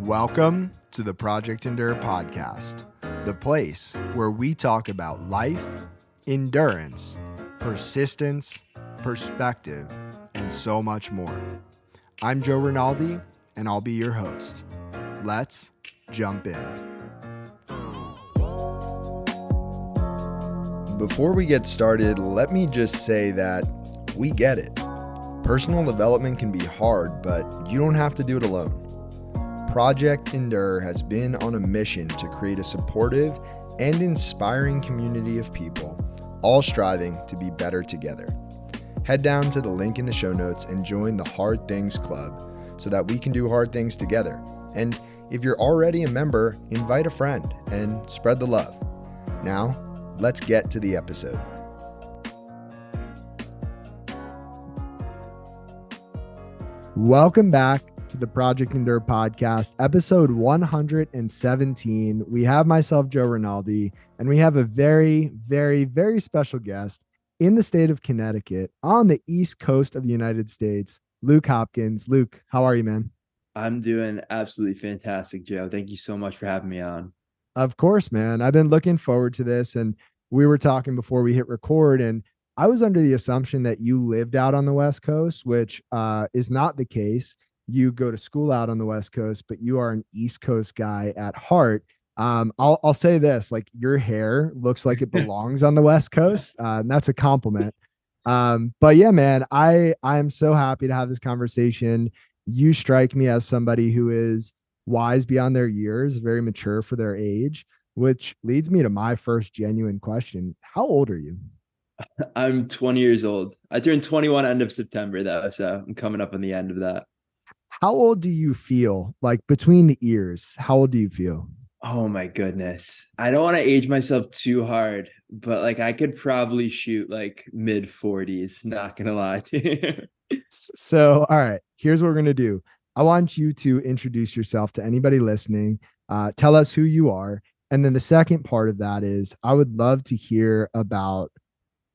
Welcome to the Project Endure podcast, the place where we talk about life, endurance, persistence, perspective, and so much more. I'm Joe Rinaldi, and I'll be your host. Let's jump in. Before we get started, let me just say that we get it. Personal development can be hard, but you don't have to do it alone. Project Endure has been on a mission to create a supportive and inspiring community of people, all striving to be better together. Head down to the link in the show notes and join the Hard Things Club so that we can do hard things together. And if you're already a member, invite a friend and spread the love. Now, let's get to the episode. Welcome back to the Project Endure podcast, episode 117. We have myself, Joe Rinaldi, and we have a very, very, very special guest in the state of Connecticut on the East Coast of the United States, Luke Hopkins. Luke, how are you, man? I'm doing absolutely fantastic, Joe. Thank you so much for having me on. Of course, man. I've been looking forward to this, and we were talking before we hit record, and I was under the assumption that you lived out on the West Coast, which is not the case. You go to school out on the West Coast, but you are an East Coast guy at heart. I'll say this, like, your hair looks like it belongs on the West Coast. And that's a compliment. But yeah, man, I am so happy to have this conversation. You strike me as somebody who is wise beyond their years, very mature for their age, which leads me to my first genuine question. How old are you? I'm 20 years old. I turned 21 end of September, though, so I'm coming up on the end of that. How old do you feel? Like, between the ears, how old do you feel? Oh my goodness. I don't want to age myself too hard, but like I could probably shoot like mid 40s, not gonna lie to you. So, all right, here's what we're going to do. I want you to introduce yourself to anybody listening. Tell us who you are. And then the second part of that is I would love to hear about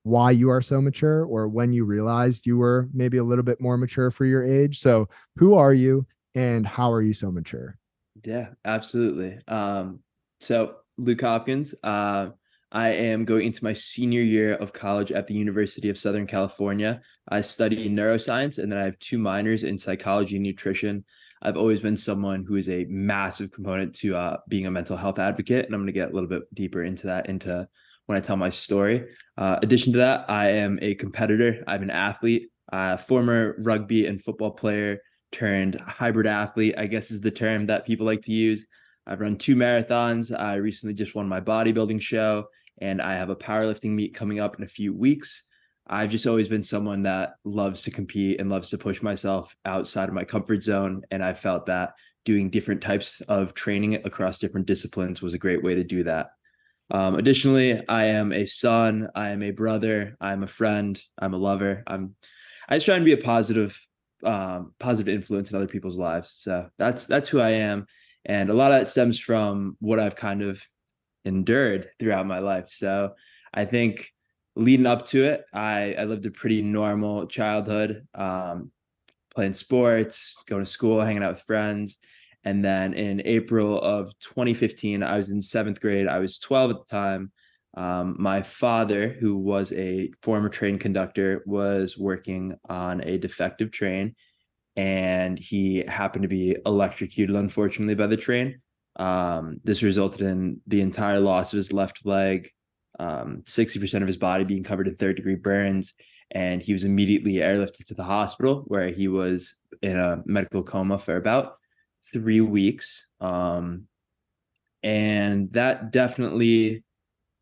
why you are so mature, or when you realized you were maybe a little bit more mature for your age. So, who are you and how are you so mature? Yeah, absolutely. So Luke Hopkins, I am going into my senior year of college at the University of Southern California. I study neuroscience, and then I have two minors in psychology and nutrition. I've always been someone who is a massive component to being a mental health advocate, and I'm going to get a little bit deeper into that into when I tell my story. Addition to that, I am a competitor. I'm an athlete, former rugby and football player turned hybrid athlete, I guess is the term that people like to use. I've run 2 marathons. I recently just won my bodybuilding show, and I have a powerlifting meet coming up in a few weeks. I've just always been someone that loves to compete and loves to push myself outside of my comfort zone. And I felt that doing different types of training across different disciplines was a great way to do that. Additionally, I am a son, I am a brother, I'm a friend, I'm a lover. I just try and be a positive influence in other people's lives. So that's who I am. And a lot of that stems from what I've kind of endured throughout my life. So I think leading up to it, I lived a pretty normal childhood, playing sports, going to school, hanging out with friends. And then in April of 2015, I was in 7th grade. I was 12 at the time. My father, who was a former train conductor, was working on a defective train, and he happened to be electrocuted, unfortunately, by the train. This resulted in the entire loss of his left leg, 60% of his body being covered in third-degree burns, and he was immediately airlifted to the hospital, where he was in a medical coma for about 3 weeks. And that definitely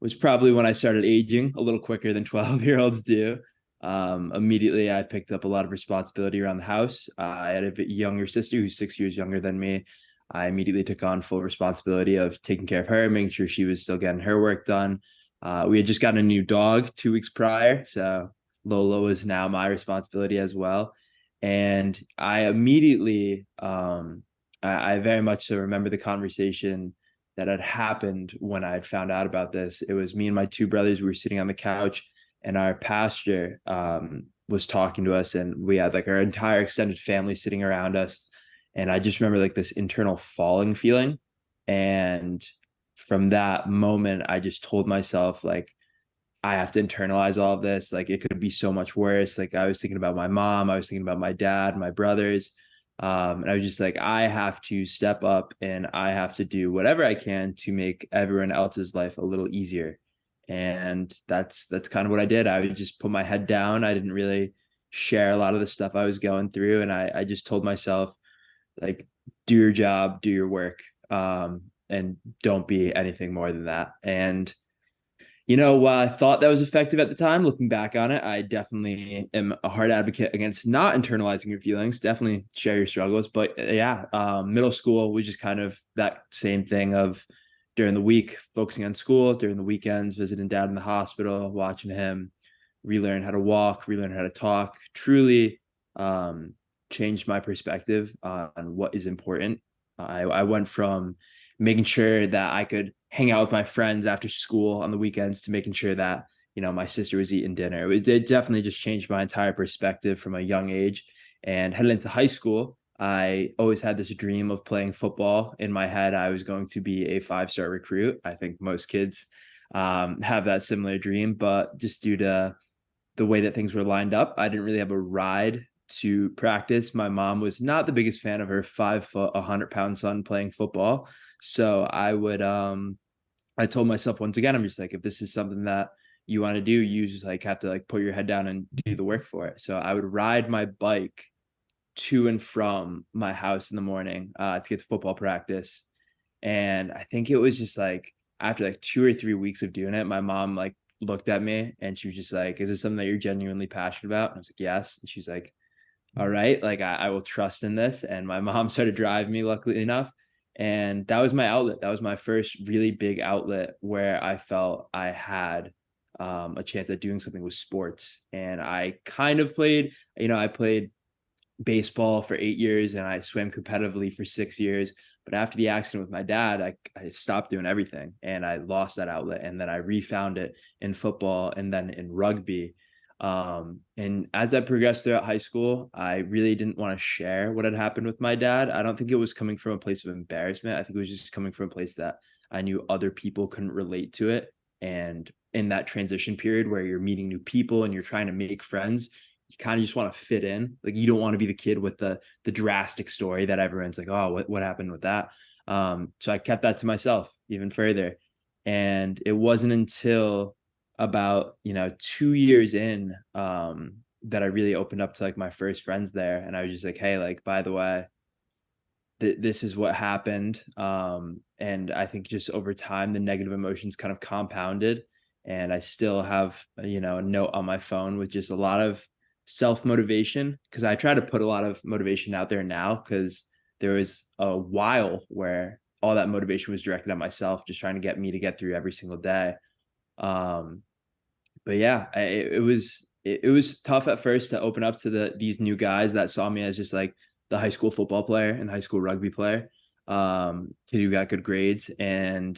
was probably when I started aging a little quicker than 12-year-olds do. Immediately, I picked up a lot of responsibility around the house. I had a bit younger sister who's 6 years younger than me. I immediately took on full responsibility of taking care of her, making sure she was still getting her work done. We had just gotten a new dog 2 weeks prior, so Lola is now my responsibility as well. And I immediately, I very much so remember the conversation that had happened when I had found out about this. It was me and my 2 brothers. We were sitting on the couch, and our pastor was talking to us, and we had like our entire extended family sitting around us. And I just remember like this internal falling feeling. And from that moment, I just told myself, like, I have to internalize all of this. Like, it could be so much worse. Like, I was thinking about my mom, I was thinking about my dad, my brothers. And I was just like, I have to step up and I have to do whatever I can to make everyone else's life a little easier. And that's kind of what I did. I would just put my head down. I didn't really share a lot of the stuff I was going through. And I just told myself, like, do your job, do your work, and don't be anything more than that. And while I thought that was effective at the time, looking back on it, I definitely am a hard advocate against not internalizing your feelings. Definitely share your struggles. But yeah, middle school was just kind of that same thing of during the week, focusing on school, during the weekends, visiting dad in the hospital, watching him relearn how to walk, relearn how to talk, truly um, changed my perspective on what is important. I went from making sure that I could hang out with my friends after school on the weekends to making sure that my sister was eating dinner. It definitely just changed my entire perspective from a young age. And heading into high school, I always had this dream of playing football. In my head, I was going to be a 5-star recruit. I think most kids have that similar dream, but just due to the way that things were lined up, I didn't really have a ride to practice. My mom was not the biggest fan of her 5 foot, 100-pound son playing football. So I told myself once again, I'm just like, if this is something that you want to do, you just like have to like put your head down and do the work for it. So I would ride my bike to and from my house in the morning to get to football practice. And I think it was just like after like 2 or 3 weeks of doing it, my mom like looked at me and she was just like, is this something that you're genuinely passionate about? And I was like, yes. And she's like, all right, like I will trust in this. And my mom started driving me, luckily enough. And that was my outlet. That was my first really big outlet where I felt I had a chance at doing something with sports. And I kind of played, I played baseball for 8 years and I swam competitively for 6 years. But after the accident with my dad, I stopped doing everything and I lost that outlet. And then I refound it in football and then in rugby. And as I progressed throughout high school, I really didn't want to share what had happened with my dad. I don't think it was coming from a place of embarrassment. I think it was just coming from a place that I knew other people couldn't relate to it. And in that transition period where you're meeting new people and you're trying to make friends, you kind of just want to fit in. Like, you don't want to be the kid with the drastic story that everyone's like, oh, what happened with that? So I kept that to myself even further. And it wasn't until about 2 years in that I really opened up to like my first friends there, and I was just like, hey, like, by the way, this is what happened. And I think just over time the negative emotions kind of compounded, and I still have a note on my phone with just a lot of self motivation, because I try to put a lot of motivation out there now, because there was a while where all that motivation was directed at myself, just trying to get me to get through every single day. um but yeah, it was tough at first to open up to these new guys that saw me as just like the high school football player and high school rugby player, kid who got good grades. And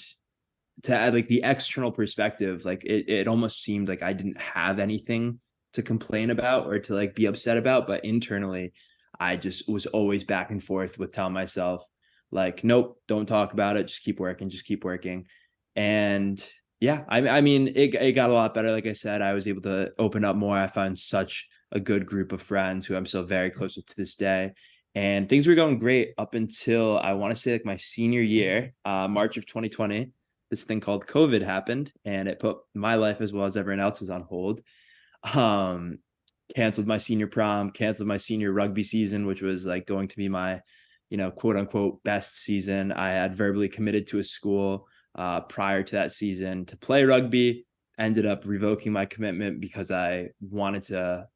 to add like the external perspective, like it almost seemed like I didn't have anything to complain about or to like be upset about. But internally, I just was always back and forth with telling myself, like, nope, don't talk about it. Just keep working, just keep working. And yeah, I mean, it got a lot better. Like I said, I was able to open up more. I found such a good group of friends who I'm still very close with to this day. And things were going great up until, I want to say, like my senior year, March of 2020. This thing called COVID happened, and it put my life as well as everyone else's on hold. Um, Canceled my senior prom, canceled my senior rugby season, which was like going to be my, quote unquote best season. I had verbally committed to a school prior to that season to play rugby. Ended up revoking my commitment because I wanted to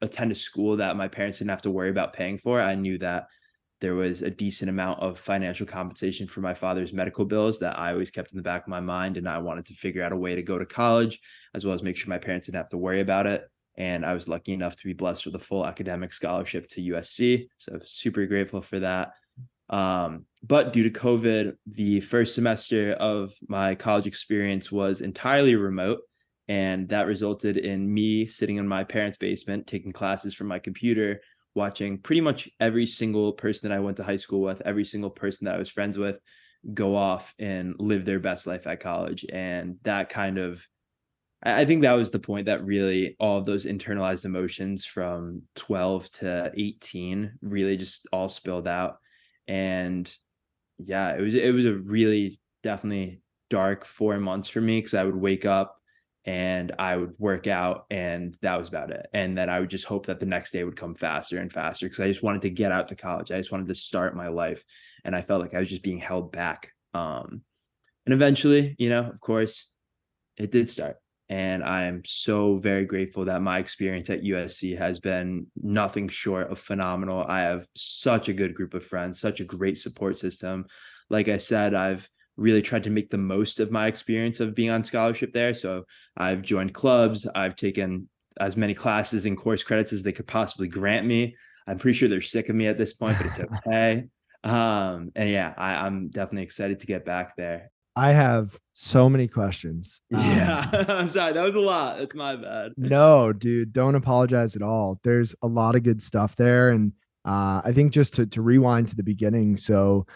attend a school that my parents didn't have to worry about paying for. I knew that there was a decent amount of financial compensation for my father's medical bills that I always kept in the back of my mind. And I wanted to figure out a way to go to college, as well as make sure my parents didn't have to worry about it. And I was lucky enough to be blessed with a full academic scholarship to USC. So super grateful for that. But due to COVID, the first semester of my college experience was entirely remote. And that resulted in me sitting in my parents' basement, taking classes from my computer watching pretty much every single person that I went to high school with, every single person that I was friends with, go off and live their best life at college. And that kind of, I think that was the point that really all of those internalized emotions from 12 to 18 really just all spilled out. And yeah, it was a really definitely dark 4 months for me, because I would wake up and I would work out and that was about it. And then I would just hope that the next day would come faster and faster, because I just wanted to get out to college. I just wanted to start my life. And I felt like I was just being held back. And eventually, of course, it did start. And I'm so very grateful that my experience at USC has been nothing short of phenomenal. I have such a good group of friends, such a great support system. Like I said, I've really tried to make the most of my experience of being on scholarship there. So I've joined clubs, I've taken as many classes and course credits as they could possibly grant me. I'm pretty sure they're sick of me at this point, but it's okay. And yeah, I'm definitely excited to get back there. I have so many questions. Yeah, I'm sorry. That was a lot. That's my bad. No, dude, don't apologize at all. There's a lot of good stuff there. And I think just to rewind to the beginning. So,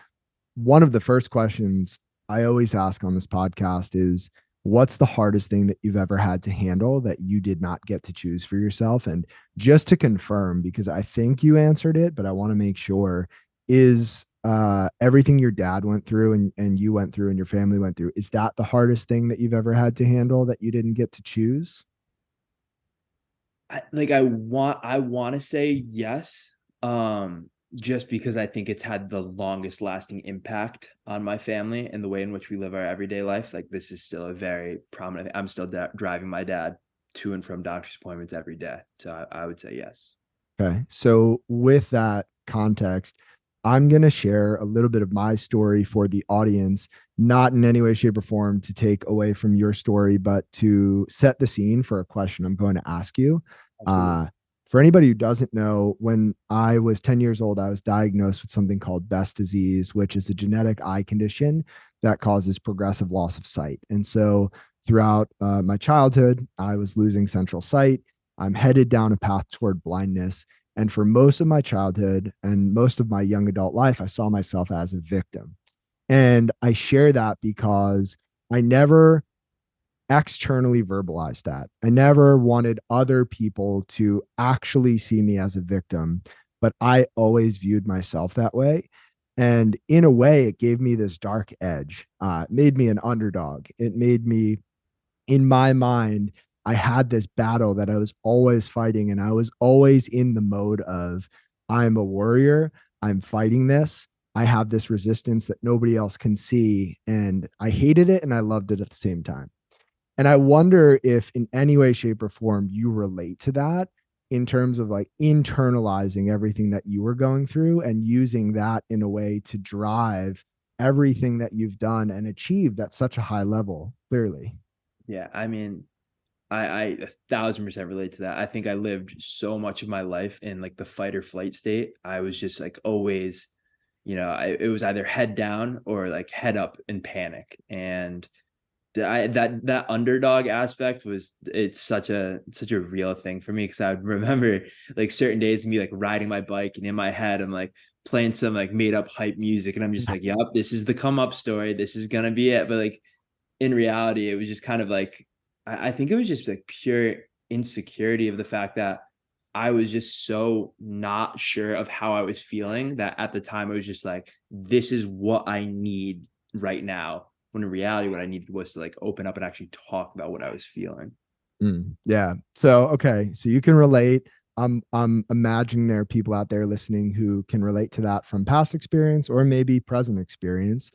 one of the first questions I always ask on this podcast is, what's the hardest thing that you've ever had to handle that you did not get to choose for yourself? And just to confirm, because I think you answered it, but I want to make sure, is everything your dad went through and you went through and your family went through, is that the hardest thing that you've ever had to handle that you didn't get to choose? I want to say yes. Just because I think it's had the longest lasting impact on my family and the way in which we live our everyday life. Like, this is still a very prominent. I'm still driving my dad to and from doctor's appointments every day. So I would say yes. Okay. So, with that context, I'm going to share a little bit of my story for the audience, not in any way, shape, or form to take away from your story, but to set the scene for a question I'm going to ask you. Absolutely. Uh, for anybody who doesn't know, when I was 10 years old, I was diagnosed with something called Best disease, which is a genetic eye condition that causes progressive loss of sight. And so, throughout my childhood, I was losing central sight. I'm headed down a path toward blindness. And for most of my childhood and most of my young adult life, I saw myself as a victim. And I share that because I never externally verbalized that. I never wanted other people to actually see me as a victim, but I always viewed myself that way. And in a way, it gave me this dark edge. It made me an underdog. It made me, in my mind, I had this battle that I was always fighting, and I was always in the mode of, I'm a warrior, I'm fighting this. I have this resistance that nobody else can see. And I hated it and I loved it at the same time. And I wonder if, in any way, shape, or form, you relate to that in terms of like internalizing everything that you were going through and using that in a way to drive everything that you've done and achieved at such a high level, clearly. Yeah, I mean, I 1,000% relate to that. I think I lived so much of my life in like the fight or flight state. I was just like always, it was either head down or like head up in panic. And that underdog aspect was, it's such a real thing for me, because I would remember like certain days of me like riding my bike and in my head I'm like playing some like made up hype music and I'm just like, yep, this is the come up story, this is gonna be it. But like in reality, it was just kind of like, I think it was just like pure insecurity of the fact that I was just so not sure of how I was feeling, that at the time I was just like, this is what I need right now. When in reality, what I needed was to like open up and actually talk about what I was feeling. Yeah. So okay, so you can relate. I'm imagining there are people out there listening who can relate to that from past experience or maybe present experience.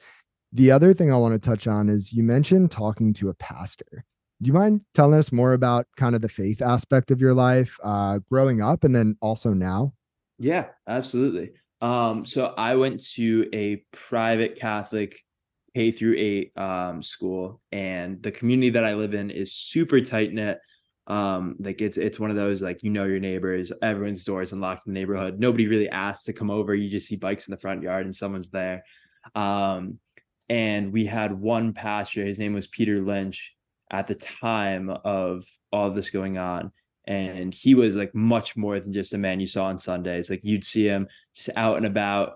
The other thing I want to touch on is, you mentioned talking to a pastor. Do you mind telling us more about kind of the faith aspect of your life, growing up and then also now? Yeah, absolutely. So I went to a private Catholic K through 8 school, and the community that I live in is super tight knit. Like it's one of those, like, your neighbors, everyone's doors unlocked in the neighborhood. Nobody really asks to come over. You just see bikes in the front yard and someone's there. Um, and we had one pastor, his name was Peter Lynch, at the time of all of this going on. And he was like much more than just a man you saw on Sundays. Like you'd see him just out and about.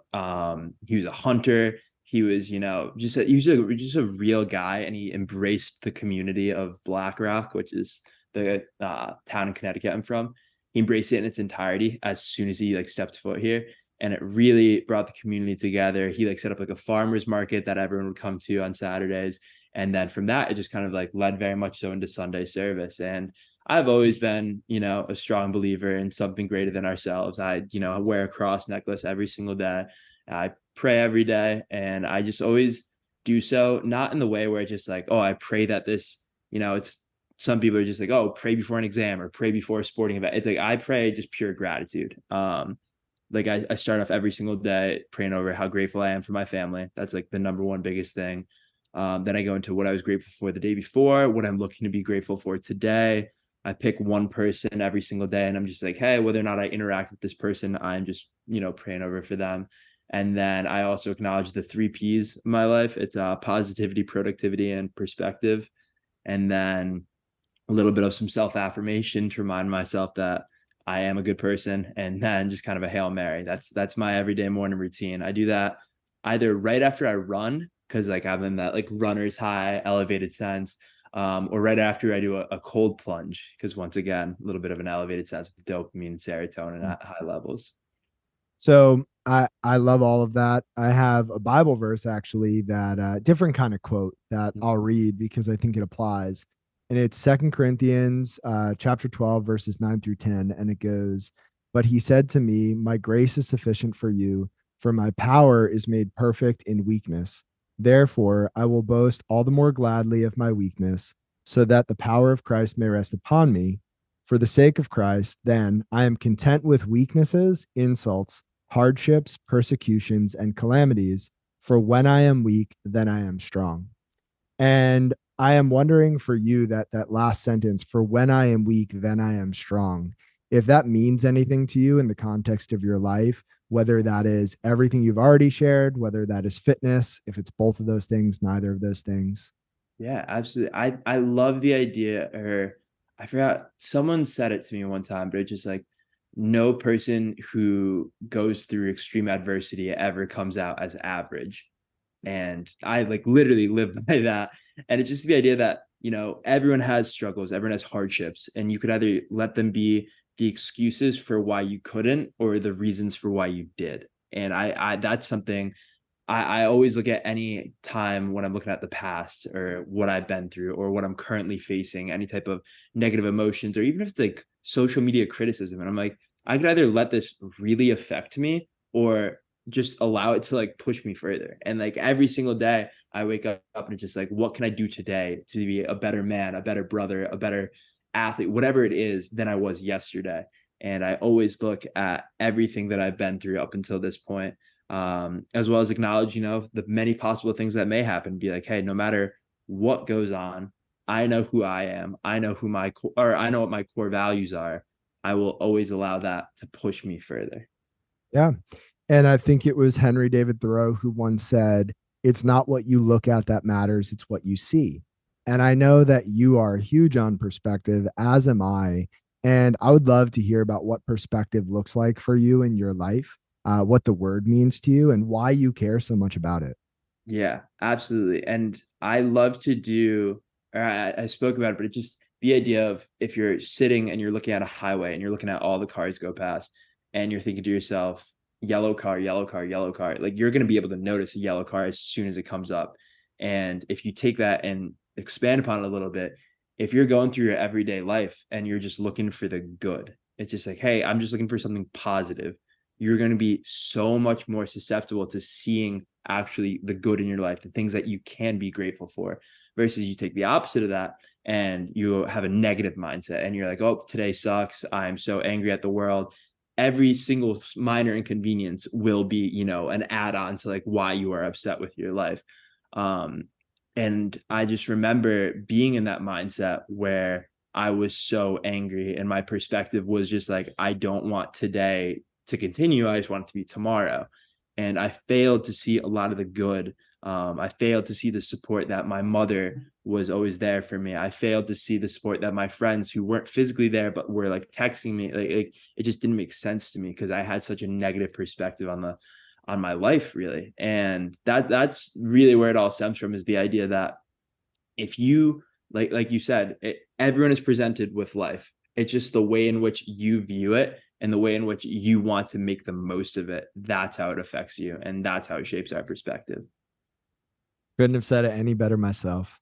He was a hunter. He was, just a real guy, and he embraced the community of Black Rock, which is the town in Connecticut I'm from. He embraced it in its entirety as soon as he like stepped foot here, and it really brought the community together. He like set up like a farmers market that everyone would come to on Saturdays, and then from that it just kind of like led very much so into Sunday service. And I've always been, a strong believer in something greater than ourselves. I wear a cross necklace every single day. I pray every day, and I just always do so, not in the way where it's just like, oh, I pray that this, it's some people are just like, oh, pray before an exam or pray before a sporting event. It's like I pray just pure gratitude. Like I start off every single day praying over how grateful I am for my family. That's like the number one biggest thing. Then I go into what I was grateful for the day before, what I'm looking to be grateful for today. I pick one person every single day, and I'm just like, hey, whether or not I interact with this person, I'm just, praying over for them. And then I also acknowledge the 3 P's in my life. It's positivity, productivity, and perspective. And then a little bit of some self-affirmation to remind myself that I am a good person, and then just kind of a Hail Mary. That's my everyday morning routine. I do that either right after I run, because like I'm in that like runner's high, elevated sense, or right after I do a cold plunge, because once again, a little bit of an elevated sense with dopamine and serotonin at high levels. So I love all of that. I have a Bible verse actually that different kind of quote that I'll read because I think it applies. And it's Second Corinthians chapter 12 verses 9 through 10, and it goes, "But he said to me, my grace is sufficient for you, for my power is made perfect in weakness. Therefore, I will boast all the more gladly of my weakness, so that the power of Christ may rest upon me. For the sake of Christ, then I am content with weaknesses, insults, hardships, persecutions, and calamities. For when I am weak, then I am strong." And I am wondering for you that last sentence, for when I am weak, then I am strong, if that means anything to you in the context of your life, whether that is everything you've already shared, whether that is fitness, if it's both of those things, neither of those things. Yeah, absolutely. I love the idea, or I forgot, someone said it to me one time, but it's just like no person who goes through extreme adversity ever comes out as average. And I like literally live by that. And it's just the idea that, everyone has struggles, everyone has hardships, and you could either let them be the excuses for why you couldn't or the reasons for why you did. And I that's something I always look at any time when I'm looking at the past or what I've been through or what I'm currently facing, any type of negative emotions, or even if it's like social media criticism. And I'm like, I could either let this really affect me or just allow it to like push me further. And like every single day I wake up and it's just like, what can I do today to be a better man, a better brother, a better athlete, whatever it is, than I was yesterday. And I always look at everything that I've been through up until this point, as well as acknowledge, the many possible things that may happen. Be like, hey, no matter what goes on, I know who I am. I know I know what my core values are. I will always allow that to push me further. Yeah. And I think it was Henry David Thoreau who once said, it's not what you look at that matters, it's what you see. And I know that you are huge on perspective, as am I. And I would love to hear about what perspective looks like for you in your life, what the word means to you, and why you care so much about it. Yeah, absolutely. And I love to do, or I spoke about it, but it's just the idea of if you're sitting and you're looking at a highway and you're looking at all the cars go past and you're thinking to yourself, yellow car, yellow car, yellow car, like you're going to be able to notice a yellow car as soon as it comes up. And if you take that and expand upon it a little bit, if you're going through your everyday life and you're just looking for the good, it's just like, hey, I'm just looking for something positive. You're going to be so much more susceptible to seeing actually the good in your life, the things that you can be grateful for, versus you take the opposite of that and you have a negative mindset and you're like, oh, today sucks. I'm so angry at the world. Every single minor inconvenience will be, an add-on to like why you are upset with your life. Um, and I just remember being in that mindset where I was so angry and my perspective was just like, I don't want today to continue. I just want it to be tomorrow. And I failed to see a lot of the good, I failed to see the support that my mother was always there for me. I failed to see the support that my friends who weren't physically there but were like texting me. Like it just didn't make sense to me because I had such a negative perspective on my life, really. And that's really where it all stems from, is the idea that if you, like you said, everyone is presented with life. It's just the way in which you view it and the way in which you want to make the most of it. That's how it affects you, and that's how it shapes our perspective. Couldn't have said it any better myself.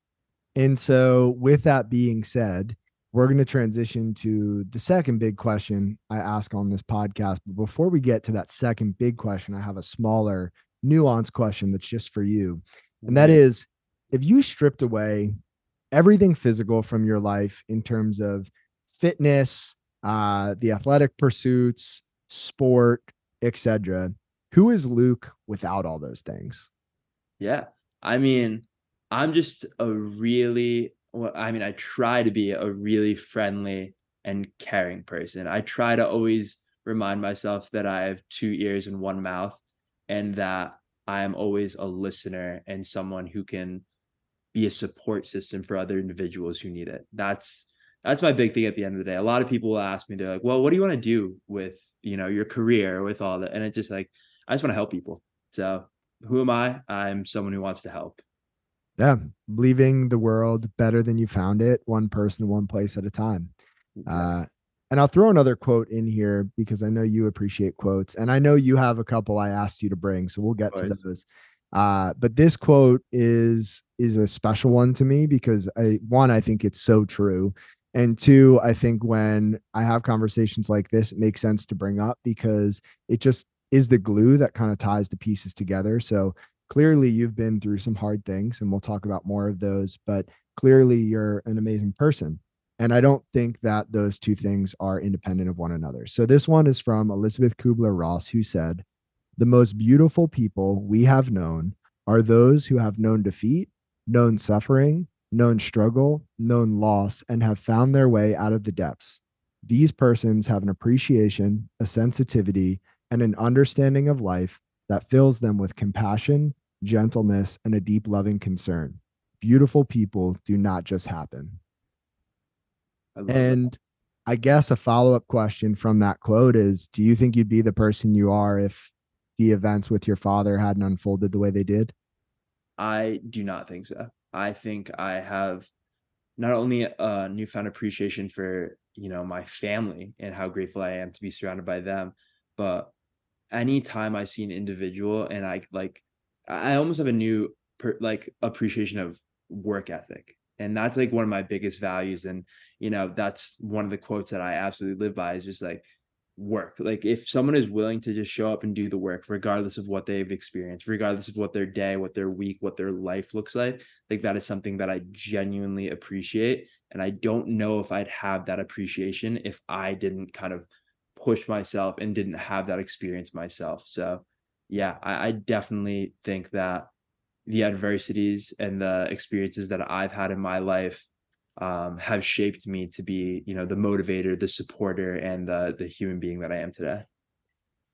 And so, with that being said, we're going to transition to the second big question I ask on this podcast. But before we get to that second big question, I have a smaller, nuanced question that's just for you. And that Mm-hmm. is, if you stripped away everything physical from your life in terms of fitness, the athletic pursuits, sport, etc., who is Luke without all those things? Yeah. I mean, I'm just a really, well, I mean, I try to be a really friendly and caring person. I try to always remind myself that I have two ears and one mouth, and that I am always a listener and someone who can be a support system for other individuals who need it. That's my big thing at the end of the day. A lot of people will ask me, they're like, well, what do you want to do with, your career, with all that? And it's just like, I just want to help people. So who am I? I'm someone who wants to help. Yeah, leaving the world better than you found it, one person, one place at a time. Exactly. Uh, and I'll throw another quote in here because I know you appreciate quotes, and I know you have a couple I asked you to bring, so we'll Of get to course. those. But this quote is a special one to me because I think it's so true, and two, I think when I have conversations like this, it makes sense to bring up because it just is the glue that kind of ties the pieces together. So clearly you've been through some hard things, and we'll talk about more of those, but clearly you're an amazing person. And I don't think that those two things are independent of one another. So this one is from Elizabeth Kubler-Ross, who said, the most beautiful people we have known are those who have known defeat, known suffering, known struggle, known loss, and have found their way out of the depths. These persons have an appreciation, a sensitivity, and an understanding of life that fills them with compassion, gentleness, and a deep loving concern. Beautiful people do not just happen. I love that. And I guess a follow up question from that quote is, do you think you'd be the person you are if the events with your father hadn't unfolded the way they did? I do not think so. I think I have not only a newfound appreciation for, my family and how grateful I am to be surrounded by them, but anytime I see an individual and I almost have a new appreciation of work ethic. And that's like one of my biggest values. And, that's one of the quotes that I absolutely live by, is just like, work. Like if someone is willing to just show up and do the work, regardless of what they've experienced, regardless of what their day, what their week, what their life looks like that is something that I genuinely appreciate. And I don't know if I'd have that appreciation if I didn't kind of push myself and didn't have that experience myself. So yeah, I definitely think that the adversities and the experiences that I've had in my life have shaped me to be, the motivator, the supporter, and the human being that I am today.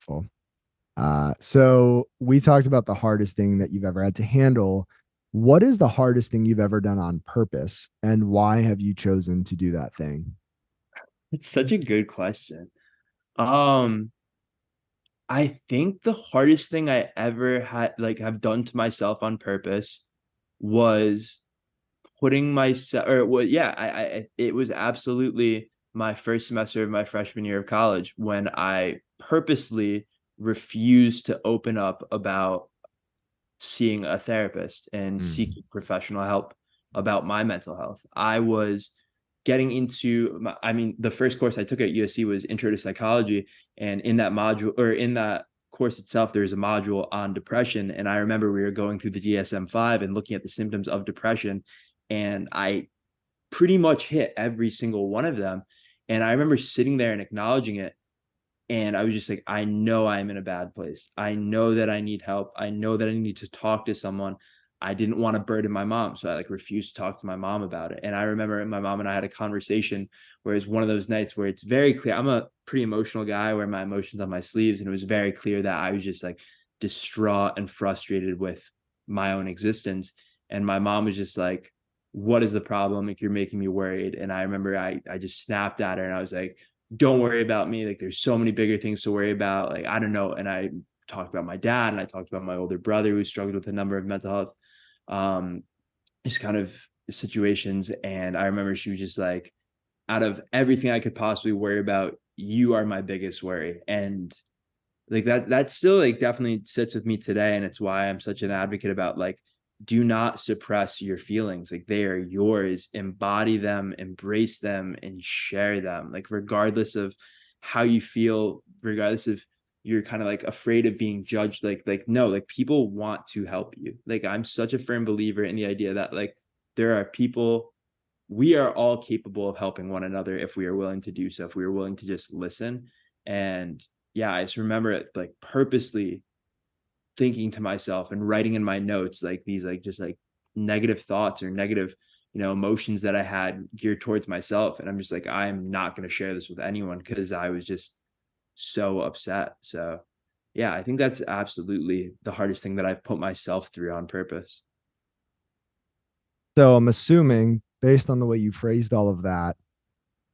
Full. So we talked about the hardest thing that you've ever had to handle. What is the hardest thing you've ever done on purpose, and why have you chosen to do that thing? It's such a good question. Um, I think the hardest thing I ever had, like, have done to myself on purpose was putting myself, or what, yeah, it was absolutely my first semester of my freshman year of college when I purposely refused to open up about seeing a therapist and Mm. seeking professional help about my mental health. I was getting into I mean, the first course I took at USC was Intro to Psychology, and in that module, or in that course itself, there's a module on depression. And I remember we were going through the DSM-5 and looking at the symptoms of depression, and I pretty much hit every single one of them. And I remember sitting there and acknowledging it, and I was just like, I know I'm in a bad place. I know that I need help. I know that I need to talk to someone. I didn't want to burden my mom. So I refused to talk to my mom about it. And I remember my mom and I had a conversation where it's one of those nights where it's very clear. I'm a pretty emotional guy, where my emotions on my sleeves. And it was very clear that I was just like distraught and frustrated with my own existence. And my mom was just like, what is the problem? Like, you're making me worried. And I remember I just snapped at her and I was like, don't worry about me. Like, there's so many bigger things to worry about. Like, I don't know. And I talked about my dad, and I talked about my older brother who struggled with a number of mental health um just kind of situations. And I remember she was just like, out of everything I could possibly worry about, you are my biggest worry. And like that still like definitely sits with me today. And it's why I'm such an advocate about like, do not suppress your feelings. Like, they are yours. Embody them, embrace them, and share them. Like, regardless of how you feel, regardless of you're kind of like afraid of being judged, like no, like people want to help you. Like, I'm such a firm believer in the idea that like there are people, we are all capable of helping one another if we are willing to do so, if we are willing to just listen. And yeah, I just remember it like purposely thinking to myself and writing in my notes like these like just like negative thoughts or negative, emotions that I had geared towards myself. And I'm just like, I'm not going to share this with anyone because I was just so upset. So yeah, I think that's absolutely the hardest thing that I've put myself through on purpose. So I'm assuming, based on the way you phrased all of that,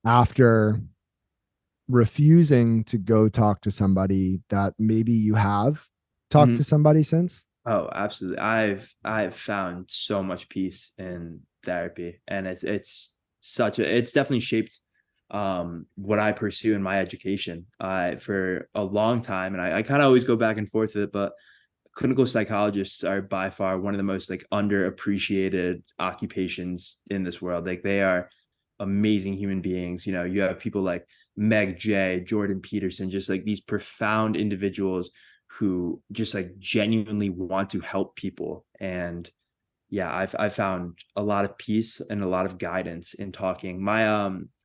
after refusing to go talk to somebody, that maybe you have talked to Mhm. somebody since. Oh, absolutely. I've found so much peace in therapy, and it's definitely shaped what I pursue in my education for a long time. And I kind of always go back and forth with it, but clinical psychologists are by far one of the most like underappreciated occupations in this world. Like, they are amazing human beings. You have people like Meg J, Jordan Peterson, just like these profound individuals who just like genuinely want to help people. And yeah, I've found a lot of peace and a lot of guidance in talking. My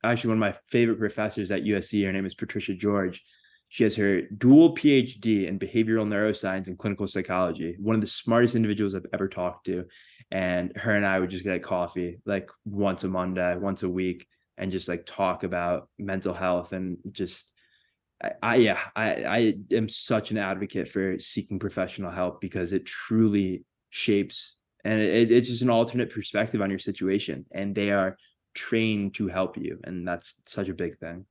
actually one of my favorite professors at USC, her name is Patricia George. She has her dual PhD in behavioral neuroscience and clinical psychology. One of the smartest individuals I've ever talked to. And her and I would just get coffee like once a Monday, once a week, and just like talk about mental health. And just I am such an advocate for seeking professional help because it truly shapes, and it's just an alternate perspective on your situation, and they are trained to help you, and that's such a big thing.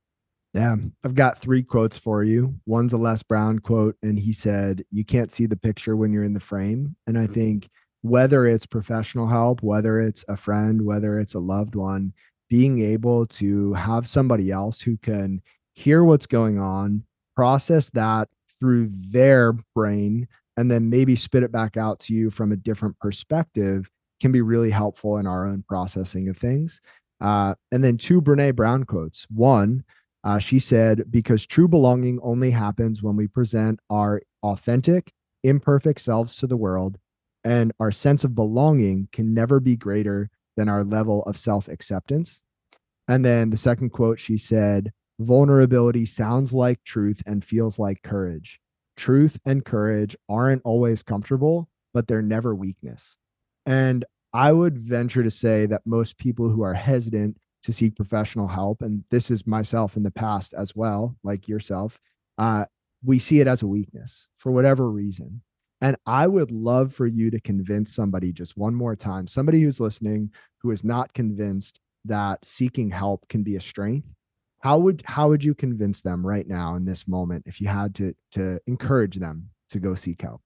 Yeah, I've got three quotes for you. One's a Les Brown quote, and he said, "You can't see the picture when you're in the frame." And I think whether it's professional help, whether it's a friend, whether it's a loved one, being able to have somebody else who can hear what's going on, process that through their brain, and then maybe spit it back out to you from a different perspective can be really helpful in our own processing of things. And then two Brene Brown quotes. One, she said, because true belonging only happens when we present our authentic, imperfect selves to the world, and our sense of belonging can never be greater than our level of self acceptance. And then the second quote, she said, vulnerability sounds like truth and feels like courage. Truth and courage aren't always comfortable, but they're never weakness. And I would venture to say that most people who are hesitant to seek professional help, and this is myself in the past as well, like yourself, uh, we see it as a weakness for whatever reason. And I would love for you to convince somebody just one more time, somebody who's listening who is not convinced that seeking help can be a strength. How would you convince them right now in this moment if you had to encourage them to go seek help?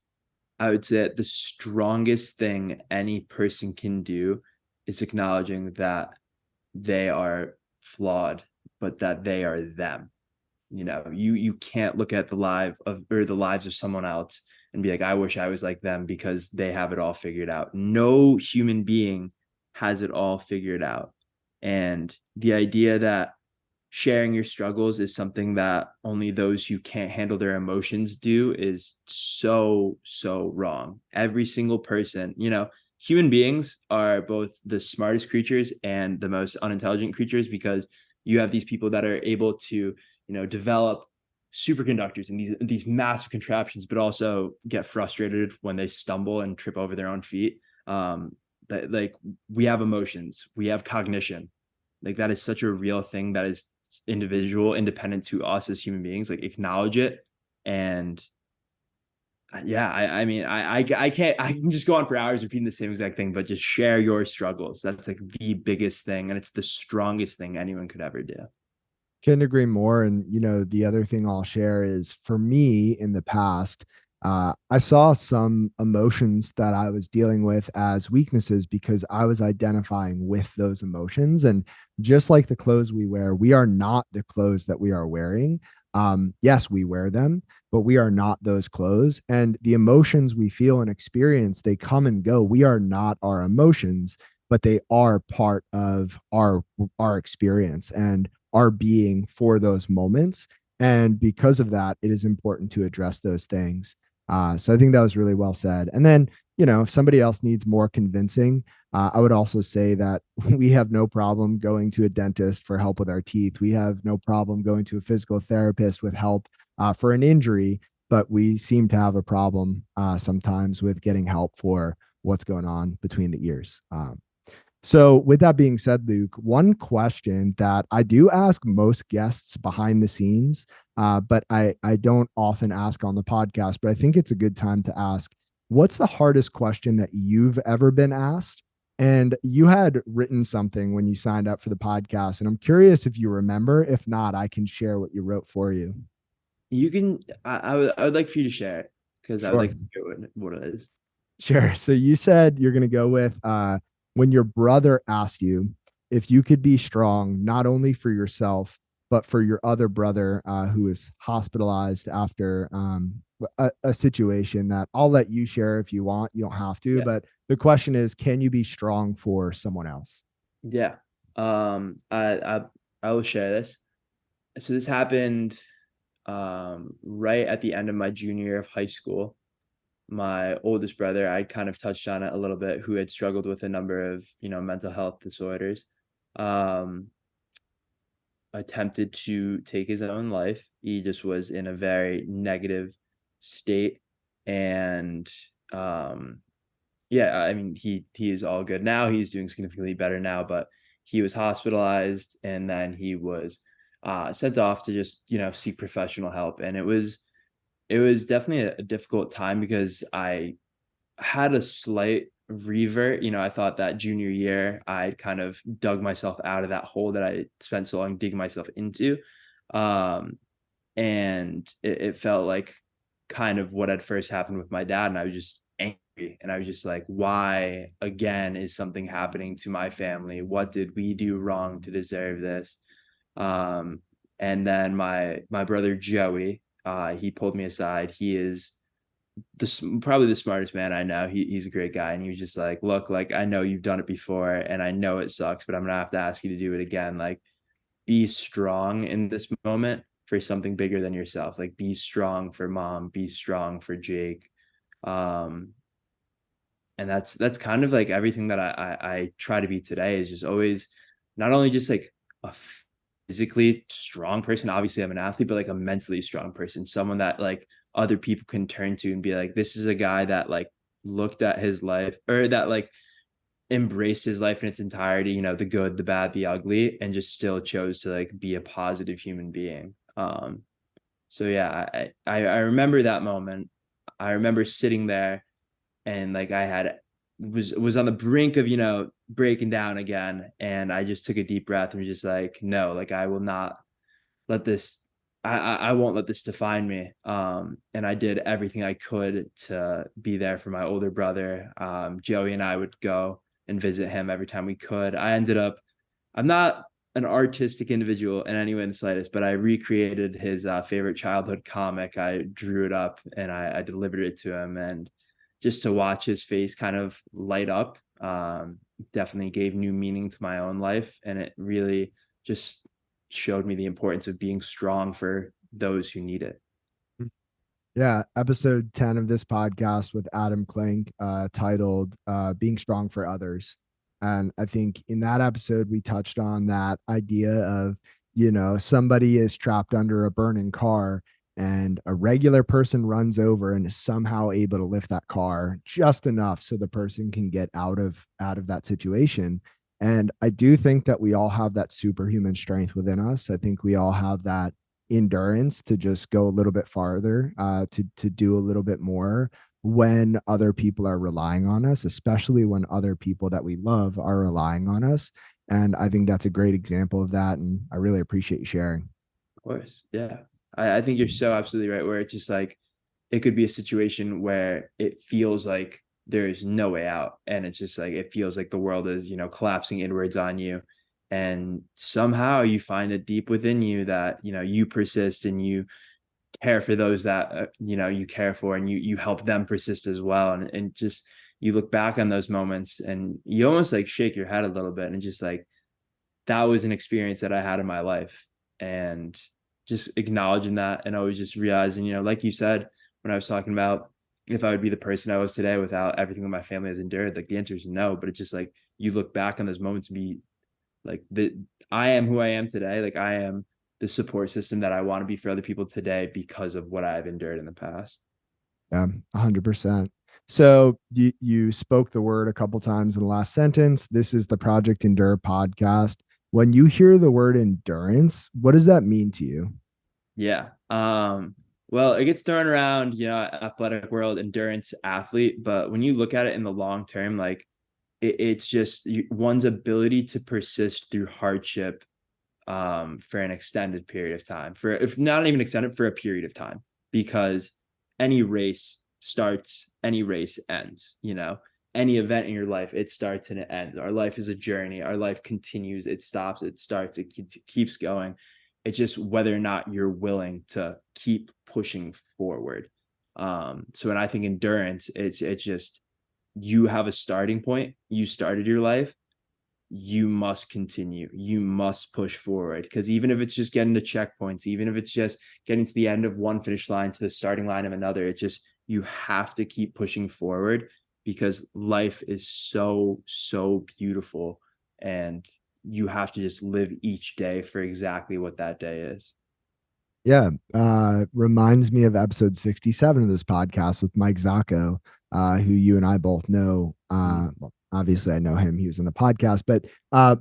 I would say the strongest thing any person can do is acknowledging that they are flawed, but that they are them. You can't look at the lives of someone else and be like, I wish I was like them because they have it all figured out. No human being has it all figured out. And the idea that sharing your struggles is something that only those who can't handle their emotions do is so wrong. Every single person, human beings are both the smartest creatures and the most unintelligent creatures, because you have these people that are able to, develop superconductors and these massive contraptions, but also get frustrated when they stumble and trip over their own feet. That like, we have emotions, we have cognition. Like, that is such a real thing that is independent to us as human beings. Like, acknowledge it and Yeah, I mean, I can't, I can just go on for hours repeating the same exact thing, but just share your struggles. That's like the biggest thing, and it's the strongest thing anyone could ever do. Couldn't agree more. And, the other thing I'll share is for me in the past, I saw some emotions that I was dealing with as weaknesses because I was identifying with those emotions. And just like the clothes we wear, we are not the clothes that we are wearing. Yes, we wear them, but we are not those clothes. And the emotions we feel and experience, they come and go. We are not our emotions, but they are part of our experience and our being for those moments. And because of that, it is important to address those things. So I think that was really well said. And then, if somebody else needs more convincing, I would also say that we have no problem going to a dentist for help with our teeth. We have no problem going to a physical therapist with help for an injury, but we seem to have a problem sometimes with getting help for what's going on between the ears. So, with that being said, Luke, one question that I do ask most guests behind the scenes, but I don't often ask on the podcast, but I think it's a good time to ask, what's the hardest question that you've ever been asked? And you had written something when you signed up for the podcast, and I'm curious if you remember. If not, I can share what you wrote for you. You can, I would like for you to share it because I would Sure. like to hear what it is. Sure. So you said you're going to go with when your brother asked you if you could be strong, not only for yourself, but for your other brother who is hospitalized after a situation that I'll let you share if you want. You don't have to. Yeah. But the question is, can you be strong for someone else? Yeah. I will share this. So this happened right at the end of my junior year of high school. My oldest brother, I kind of touched on it a little bit, who had struggled with a number of, mental health disorders, um, attempted to take his own life. He just was in a very negative state. And yeah, I mean, he is all good now. He's doing significantly better now, but he was hospitalized and then he was sent off to just, seek professional help. And it was definitely a difficult time because I had a slight revert. I thought that junior year I kind of dug myself out of that hole that I spent so long digging myself into. Um, and it felt like kind of what had first happened with my dad. And I was just angry. And I was just like, why again is something happening to my family? What did we do wrong to deserve this? Um, and then my brother Joey, he pulled me aside. He is probably the smartest man I know. He's a great guy, and he was just like, "Look, like I know you've done it before, and I know it sucks, but I'm gonna have to ask you to do it again. Like, be strong in this moment for something bigger than yourself. Like, be strong for mom, be strong for Jake." Um, and that's kind of like everything that I try to be today is just always not only just like a physically strong person. Obviously, I'm an athlete, but like a mentally strong person, someone that like other people can turn to and be like, this is a guy that like looked at his life or that like embraced his life in its entirety, the good, the bad, the ugly, and just still chose to like be a positive human being. So yeah, I remember that moment. I remember sitting there and like I had was on the brink of breaking down again, and I just took a deep breath and was just like, no, like I will not let this I won't let this define me. And I did everything I could to be there for my older brother. Joey and I would go and visit him every time we could. I'm not an artistic individual in any way in the slightest, but I recreated his favorite childhood comic. I drew it up and I delivered it to him, and just to watch his face kind of light up, definitely gave new meaning to my own life, and it really just showed me the importance of being strong for those who need it. Yeah, episode 10 of this podcast with Adam Klink, titled Being Strong for Others. And I think in that episode, we touched on that idea of, somebody is trapped under a burning car and a regular person runs over and is somehow able to lift that car just enough so the person can get out of that situation. And I do think that we all have that superhuman strength within us. I think we all have that endurance to just go a little bit farther, to do a little bit more when other people are relying on us, especially when other people that we love are relying on us. And I think that's a great example of that. And I really appreciate you sharing. Of course. Yeah. I think you're so absolutely right. Where it's just like it could be a situation where it feels like there's no way out. And it's just like it feels like the world is, collapsing inwards on you. And somehow you find it deep within you that, you persist and you care for those that you care for, and you help them persist as well. And just you look back on those moments and you almost like shake your head a little bit and just like that was an experience that I had in my life. And just acknowledging that and always just realizing, like you said, when I was talking about if I would be the person I was today without everything that my family has endured, like the answer is no. But it's just like you look back on those moments and be like I am who I am today. Like I am the support system that I want to be for other people today because of what I've endured in the past. Yeah, 100%. So you spoke the word a couple times in the last sentence. This is the Project Endure podcast. When you hear the word endurance, what does that mean to you? Yeah. Well, it gets thrown around, athletic world, endurance athlete, but when you look at it in the long term, like it's just one's ability to persist through hardship for an extended period of time, for if not even extended, for a period of time, because any race starts, any race ends, any event in your life, it starts and it ends. Our life is a journey. Our life continues. It stops, it starts, it keeps going. It's just whether or not you're willing to keep pushing forward. So when I think endurance, it's just you have a starting point. You started your life, you must continue. You must push forward, because even if it's just getting to checkpoints, even if it's just getting to the end of one finish line to the starting line of another, it just you have to keep pushing forward, because life is so, so beautiful, and you have to just live each day for exactly what that day is. Yeah, reminds me of episode 67 of this podcast with Mike Zacco, who you and I both know. Well, obviously, I know him; he was in the podcast. But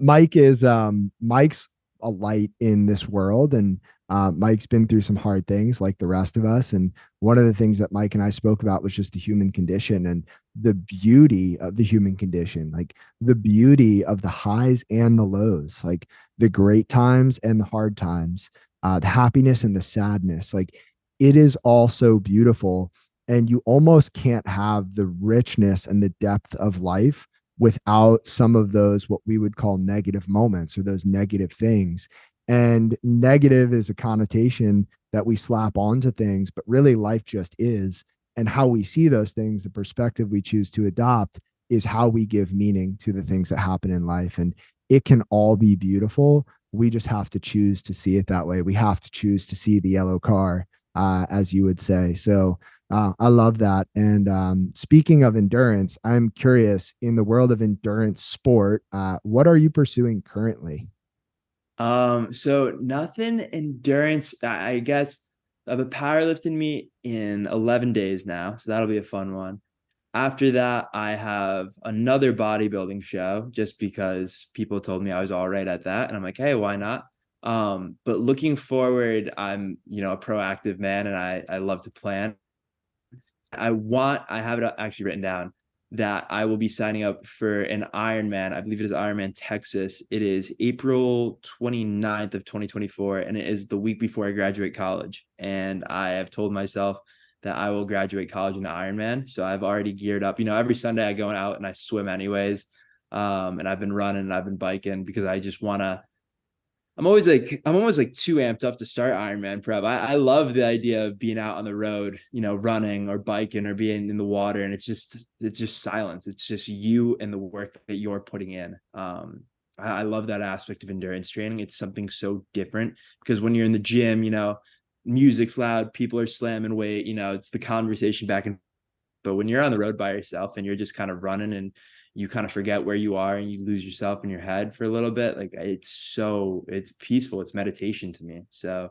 Mike's a light in this world, and Mike's been through some hard things like the rest of us. And one of the things that Mike and I spoke about was just the human condition and the beauty of the human condition, like the beauty of the highs and the lows, like the great times and the hard times, the happiness and the sadness. Like it is all so beautiful. And you almost can't have the richness and the depth of life without some of those, what we would call negative moments or those negative things. And negative is a connotation that we slap onto things, but really life just is. And how we see those things, the perspective we choose to adopt, is how we give meaning to the things that happen in life. And it can all be beautiful. We just have to choose to see it that way. We have to choose to see the yellow car, as you would say. So I love that. And speaking of endurance, I'm curious, in the world of endurance sport, what are you pursuing currently? So nothing endurance. I guess I have a powerlifting meet in 11 days now, so that'll be a fun one. After that, I have another bodybuilding show just because people told me I was all right at that. And I'm like, hey, why not? But looking forward, I'm, a proactive man, and I love to plan. I have it actually written down that I will be signing up for an Ironman. I believe it is Ironman Texas. It is April 29th of 2024, and it is the week before I graduate college. And I have told myself that I will graduate college in Ironman. So I've already geared up. Every Sunday I go out and I swim anyways. And I've been running and I've been biking because I just want to. I'm almost like too amped up to start Ironman prep. I love the idea of being out on the road, running or biking or being in the water, and it's just silence. It's just you and the work that you're putting in. I love that aspect of endurance training. It's something so different because when you're in the gym, music's loud, people are slamming weight, it's the conversation back and. But when you're on the road by yourself and you're just kind of running and you kind of forget where you are and you lose yourself in your head for a little bit, like it's peaceful. It's meditation to me. So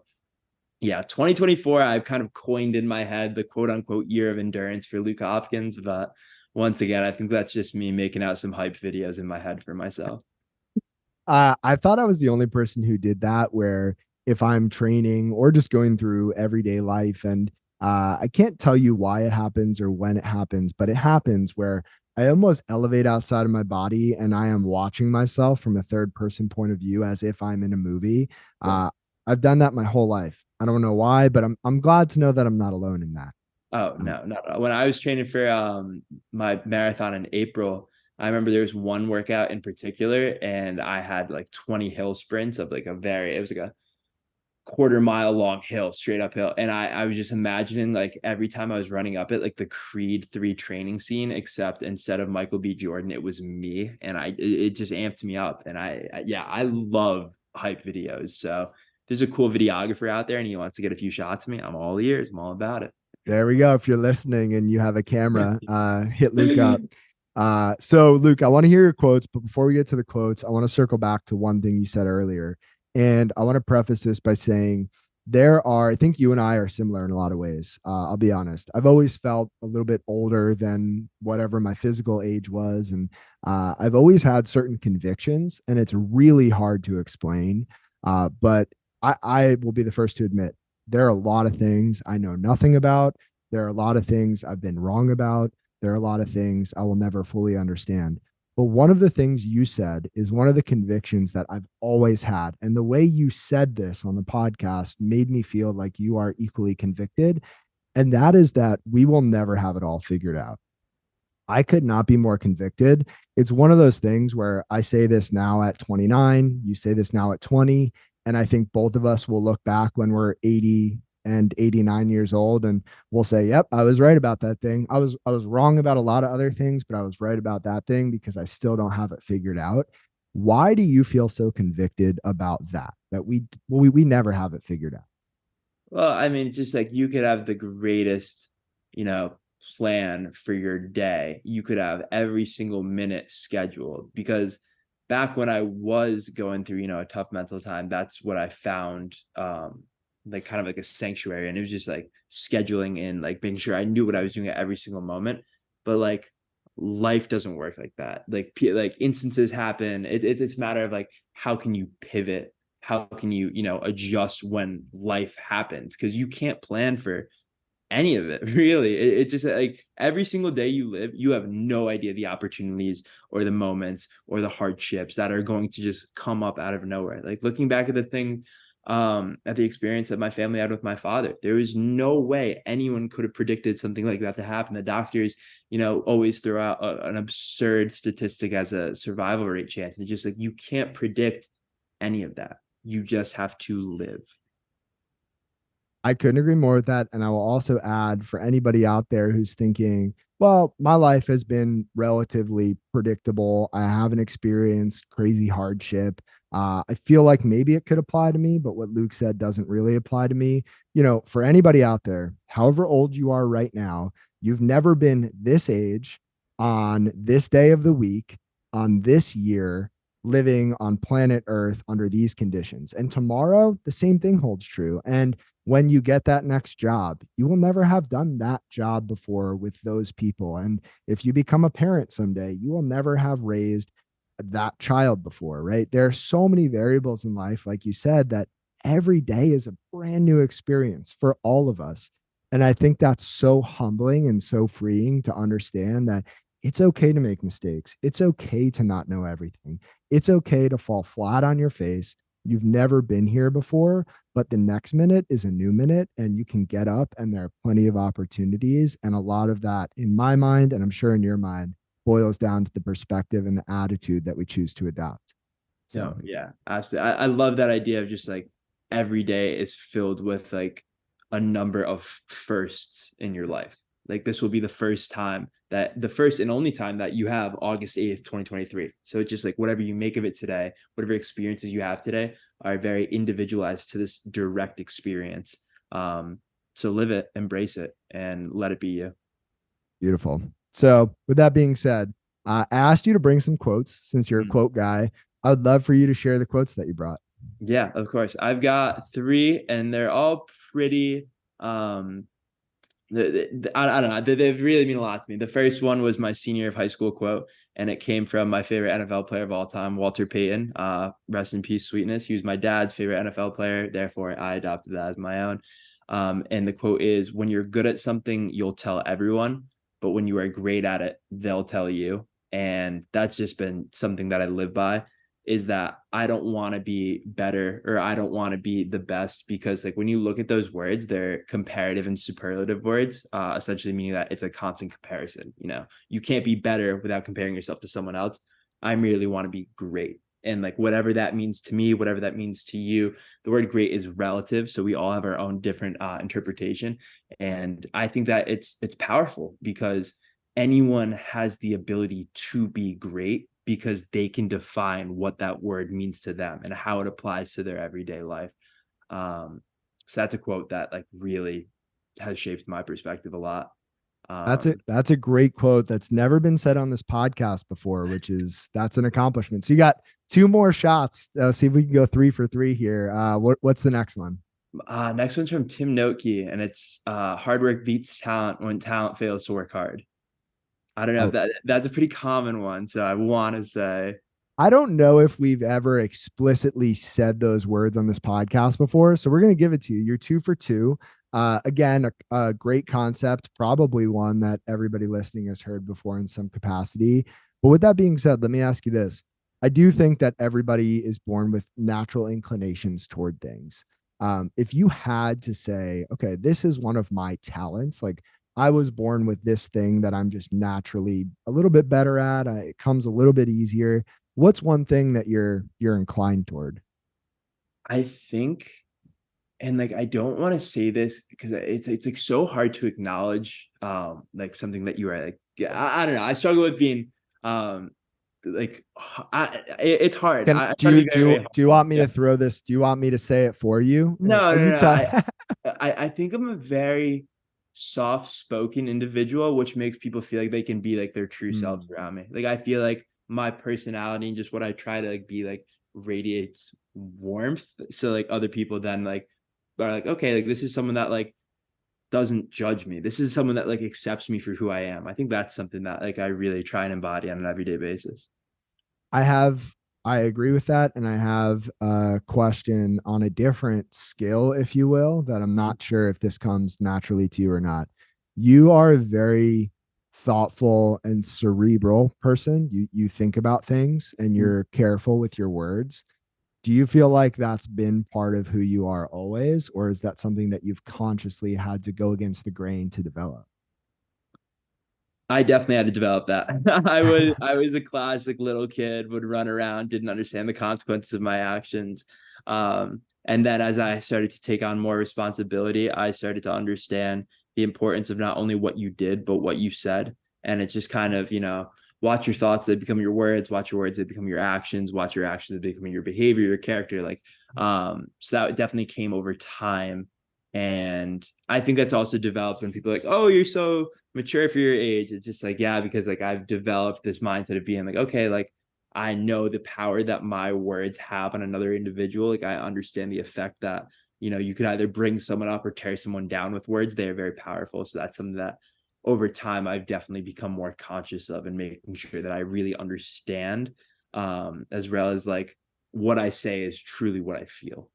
yeah, 2024, I've kind of coined in my head the quote unquote year of endurance for Luke Hopkins. But once again, I think that's just me making out some hype videos in my head for myself. I thought I was the only person who did that, where if I'm training or just going through everyday life. And I can't tell you why it happens or when it happens, but it happens where I almost elevate outside of my body and I am watching myself from a third person point of view as if I'm in a movie. Yeah. I've done that my whole life. I don't know why, but I'm glad to know that I'm not alone in that. Oh, Um, no, not at all. When I was training for my marathon in April, I remember there was one workout in particular, and I had like 20 hill sprints of like it was like a quarter-mile long hill straight uphill. And I was just imagining like every time I was running up it, like the Creed 3 training scene, except instead of Michael B. Jordan, it was me. And it just amped me up. And yeah, I love hype videos. So if there's a cool videographer out there and he wants to get a few shots of me, I'm all ears. I'm all about it. There we go. If you're listening and you have a camera, hit Luke up. So Luke, I want to hear your quotes, but before we get to the quotes, I want to circle back to one thing you said earlier. And I want to preface this by saying I think you and I are similar in a lot of ways. I'll be honest. I've always felt a little bit older than whatever my physical age was. And I've always had certain convictions, and it's really hard to explain. But I will be the first to admit there are a lot of things I know nothing about. There are a lot of things I've been wrong about. There are a lot of things I will never fully understand. But one of the things you said is one of the convictions that I've always had. And the way you said this on the podcast made me feel like you are equally convicted. And that is that we will never have it all figured out. I could not be more convicted. It's one of those things where I say this now at 29, you say this now at 20, and I think both of us will look back when we're 80 and 89 years old and we'll say, "Yep, I was right about that thing. I was wrong about a lot of other things, but I was right about that thing because I still don't have it figured out." Why do you feel so convicted about that? That we never have it figured out. Well, I mean, just like you could have the greatest, you know, plan for your day. You could have every single minute scheduled because back when I was going through, a tough mental time, that's what I found like kind of like a sanctuary. And it was just like scheduling in, like making sure I knew what I was doing at every single moment. But like life doesn't work like that. Like instances happen. It's a matter of like how can you pivot, how can you adjust when life happens, because you can't plan for any of it really. It just like every single day you live, you have no idea the opportunities or the moments or the hardships that are going to just come up out of nowhere. Like looking back at the thing, at the experience that my family had with my father, there was no way anyone could have predicted something like that to happen. The doctors always throw out an absurd statistic as a survival rate chance, and it's just like you can't predict any of that. You just have to live. I couldn't agree more with that. And I will also add for anybody out there who's thinking, well, my life has been relatively predictable. I haven't experienced crazy hardship. I feel like maybe it could apply to me, but what Luke said doesn't really apply to me. For anybody out there, however old you are right now, you've never been this age on this day of the week, on this year, living on planet Earth under these conditions. And tomorrow, the same thing holds true. And when you get that next job, you will never have done that job before with those people. And if you become a parent someday, you will never have raised that child before, right? There are so many variables in life, like you said, that every day is a brand new experience for all of us. And I think that's so humbling and so freeing to understand that it's okay to make mistakes. It's okay to not know everything. It's okay to fall flat on your face. You've never been here before, but the next minute is a new minute and you can get up and there are plenty of opportunities. And a lot of that, in my mind, and I'm sure in your mind, boils down to the perspective and the attitude that we choose to adopt. So No, yeah, absolutely. I love that idea of just like every day is filled with like a number of firsts in your life. Like this will be the first and only time that you have August 8th, 2023. So it's just like whatever you make of it today, whatever experiences you have today are very individualized to this direct experience. So live it, embrace it, and let it be you. beautiful. So, with that being said, I asked you to bring some quotes since you're a Mm. quote guy. I would love for you to share the quotes that you brought. Yeah, of course. I've got three, and they're all pretty I don't know. They really mean a lot to me. The first one was my senior of high school quote, And it came from my favorite NFL player of all time, Walter Payton. Rest in peace, sweetness. He was my dad's favorite NFL player. Therefore, I adopted that as my own. And the quote is, when you're good at something, you'll tell everyone, but when you are great at it, they'll tell you. And that's just been something that I live by, is that I don't want to be better, or I don't want to be the best, because like when you look at those words, they're comparative and superlative words, essentially meaning that it's a constant comparison. You can't be better without comparing yourself to someone else. I merely want to be great. And like whatever that means to me, whatever that means to you, the word great is relative. So we all have our own different interpretation. And I think that it's powerful, because anyone has the ability to be great, because they can define what that word means to them and how it applies to their everyday life. So that's a quote that like really has shaped my perspective a lot. That's a great quote that's never been said on this podcast before, which is that's an accomplishment. So you got two more shots. See if we can go 3 for 3 here. What's the next one? Next one's from Tim Noakey, and it's hard work beats talent when talent fails to work hard. I don't know if Oh, that's a pretty common one. So I want to say, I don't know if we've ever explicitly said those words on this podcast before. So we're going to give it to you. You're 2 for 2. Again, a great concept, probably one that everybody listening has heard before in some capacity. But with that being said, let me ask you this. I do think that everybody is born with natural inclinations toward things. If you had to say, okay, this is one of my talents, like I was born with this thing that I'm just naturally a little bit better at, it comes a little bit easier. What's one thing that you're inclined toward? I think, and like I don't want to say this because it's like so hard to acknowledge like something that you are like, yeah, I don't know. I struggle with being like it's hard. Can I try to be very, very do you humble. want me Yeah. to throw this? Do you want me to say it for you? No, no, You no. tell. I think I'm a very soft spoken individual, which makes people feel like they can be like their true selves Hmm. around me. Like I feel like my personality and just what I try to like be like radiates warmth. So like other people then like are like, okay, like this is someone that like doesn't judge me. This is someone that like accepts me for who I am. I think that's something that like I really try and embody on an everyday basis. I have I agree with that, and I have a question on a different skill, if you will, that I'm not sure if this comes naturally to you or not. You are a very thoughtful and cerebral person. You think about things and you're careful with your words. Do you feel like that's been part of who you are always, or is that something that you've consciously had to go against the grain to develop? I definitely had to develop that. I was a classic little kid, would run around, didn't understand the consequences of my actions. And then as I started to take on more responsibility, I started to understand the importance of not only what you did, but what you said. And it's just kind of, watch your thoughts, they become your words, watch your words, they become your actions, watch your actions, they become your behavior, your character. Like, so that definitely came over time. And I think that's also developed when people are like, oh, you're so mature for your age. It's just like, yeah, because like I've developed this mindset of being like, okay, like I know the power that my words have on another individual. Like I understand the effect that, you could either bring someone up or tear someone down with words. They are very powerful. So that's something that over time I've definitely become more conscious of, and making sure that I really understand, as well as like what I say is truly what I feel.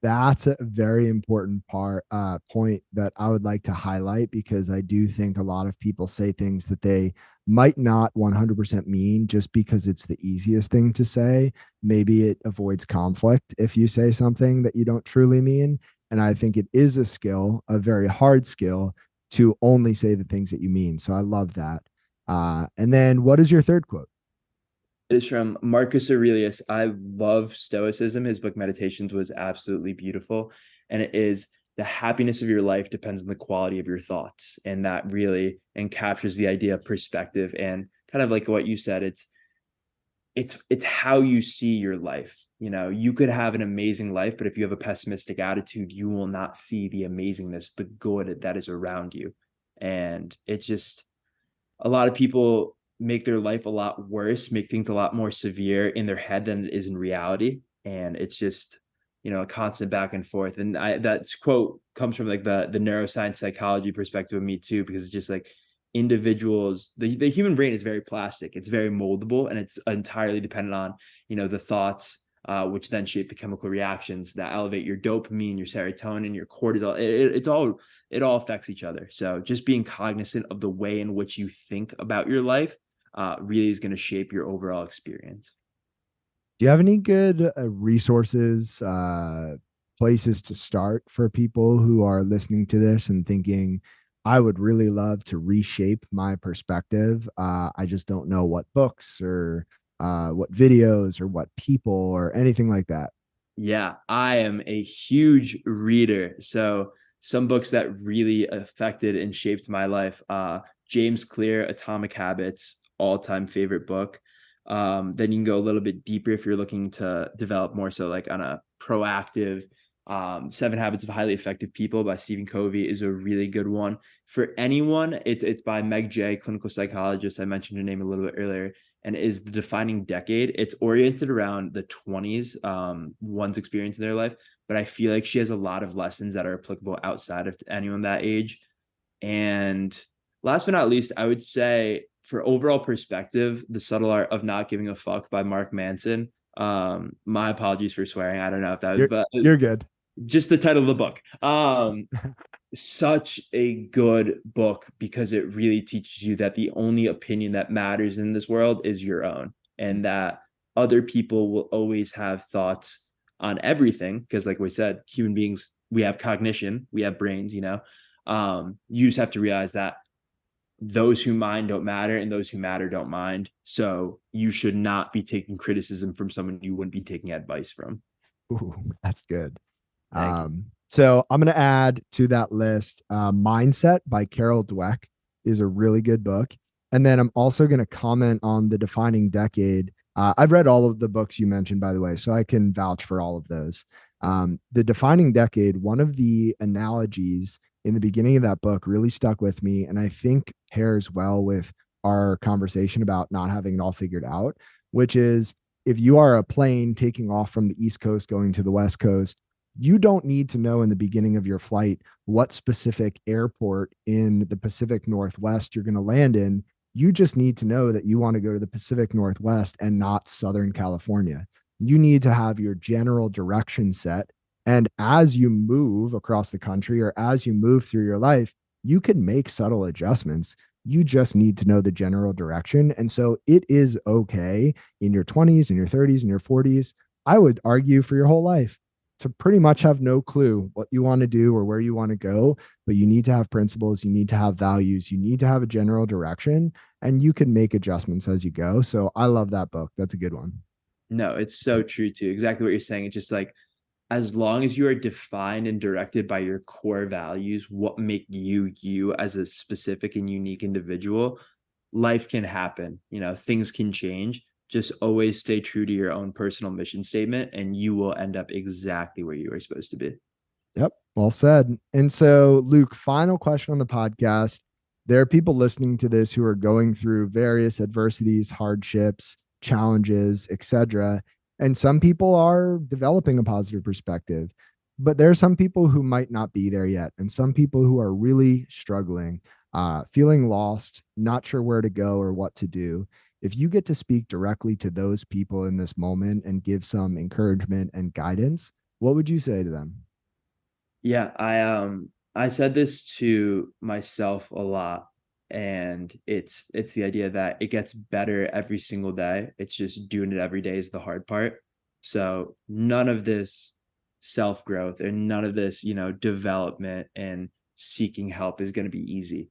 That's a very important point that I would like to highlight, because I do think a lot of people say things that they might not 100% mean just because it's the easiest thing to say. Maybe it avoids conflict if you say something that you don't truly mean. And I think it is a skill, a very hard skill, to only say the things that you mean. So I love that. And then what is your third quote? It is from Marcus Aurelius. I love Stoicism. His book Meditations was absolutely beautiful. And it is, the happiness of your life depends on the quality of your thoughts. And that really captures the idea of perspective, and kind of like what you said, it's how you see your life. You could have an amazing life, but if you have a pessimistic attitude, you will not see the amazingness, the good that is around you. And it's just, a lot of people make their life a lot worse, make things a lot more severe in their head than it is in reality. And it's just, a constant back and forth. And that quote comes from like the neuroscience psychology perspective of me too, because it's just like individuals, the human brain is very plastic, it's very moldable, and it's entirely dependent on, the thoughts, which then shape the chemical reactions that elevate your dopamine, your serotonin, your cortisol. It all affects each other. So just being cognizant of the way in which you think about your life really is going to shape your overall experience. Do you have any good resources, places to start for people who are listening to this and thinking, I would really love to reshape my perspective? I just don't know what books or what videos or what people or anything like that. Yeah, I am a huge reader. So some books that really affected and shaped my life. James Clear, Atomic Habits, all-time favorite book. Then you can go a little bit deeper if you're looking to develop more so like on a proactive. Seven Habits of Highly Effective People by Stephen Covey is a really good one. For anyone, it's by Meg Jay, clinical psychologist. I mentioned her name a little bit earlier, and is The Defining Decade. It's oriented around the 20s, one's experience in their life, but I feel like she has a lot of lessons that are applicable outside of anyone that age. And last but not least, I would say for overall perspective, The Subtle Art of Not Giving a Fuck by Mark Manson. My apologies for swearing. I don't know if that was, You're but you're good. just the title of the book. Such a good book because it really teaches you that the only opinion that matters in this world is your own, and that other people will always have thoughts on everything, because like we said, human beings, we have cognition, we have brains, you just have to realize that those who mind don't matter and those who matter don't mind. So you should not be taking criticism from someone you wouldn't be taking advice from. Ooh, that's good. Thank you. So I'm going to add to that list Mindset by Carol Dweck is a really good book. And then I'm also going to comment on The Defining Decade. I've read all of the books you mentioned, by the way, so I can vouch for all of those. The Defining Decade, one of the analogies in the beginning of that book really stuck with me, and I think pairs well with our conversation about not having it all figured out, which is if you are a plane taking off from the East Coast going to the West Coast, you don't need to know in the beginning of your flight what specific airport in the Pacific Northwest you're going to land in. You just need to know that you want to go to the Pacific Northwest and not Southern California. You need to have your general direction set. And as you move across the country or as you move through your life, you can make subtle adjustments. You just need to know the general direction. And so it is okay in your 20s, in your 30s, in your 40s. I would argue for your whole life to pretty much have no clue what you want to do or where you want to go, but you need to have principles, you need to have values, you need to have a general direction, and you can make adjustments as you go. So I love that book. That's a good one. No, it's so true too. Exactly what you're saying. It's just like as long as you are defined and directed by your core values, what make you you as a specific and unique individual, life can happen. Things can change. Just always stay true to your own personal mission statement, and you will end up exactly where you are supposed to be. Yep. Well said. And so, Luke, final question on the podcast. There are people listening to this who are going through various adversities, hardships, challenges, etc. And some people are developing a positive perspective, but there are some people who might not be there yet, and some people who are really struggling, feeling lost, not sure where to go or what to do. If you get to speak directly to those people in this moment and give some encouragement and guidance, what would you say to them? Yeah, I said this to myself a lot, and it's the idea that it gets better every single day. It's just doing it every day is the hard part. So none of this self-growth and none of this, development and seeking help is going to be easy.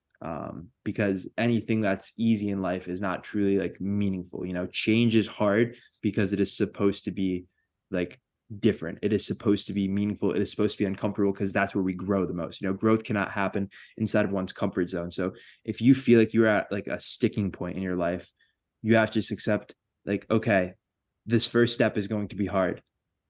Because anything that's easy in life is not truly like meaningful. Change is hard because it is supposed to be like different. It is supposed to be meaningful. It is supposed to be uncomfortable because that's where we grow the most. Growth cannot happen inside of one's comfort zone. So if you feel like you're at like a sticking point in your life, you have to just accept like, okay, this first step is going to be hard.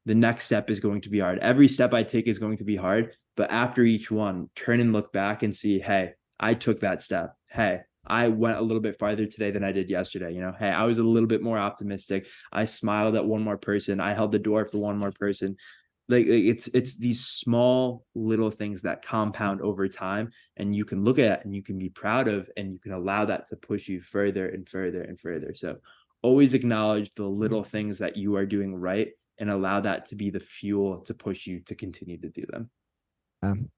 The next step is going to be hard. Every step I take is going to be hard. But after each one, turn and look back and see, hey, I took that step. Hey, I went a little bit farther today than I did yesterday. Hey, I was a little bit more optimistic. I smiled at one more person. I held the door for one more person. it's these small little things that compound over time, and you can look at and you can be proud of, and you can allow that to push you further and further and further. So always acknowledge the little things that you are doing right and allow that to be the fuel to push you to continue to do them.